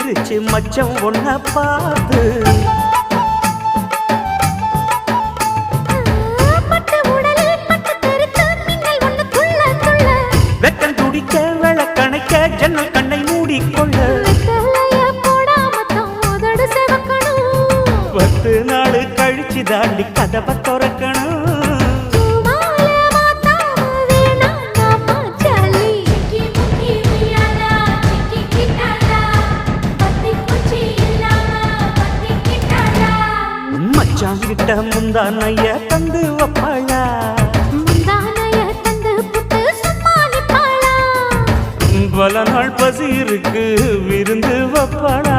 சிரிச்சு மச்சம் ஒன்ன பார்த்து வெக்கம் துடிக்க விளக்கணைக்க ஜன்னல் கண்ணை மூடிக்கொள்ள 10 நாள் கழிச்சு தாண்டி கதவை திறக்கணும் மச்சாங்கிட்ட முந்தானைய தந்து வப்பாளா பல நாள் பசி இருக்கு விருந்து வப்பாளா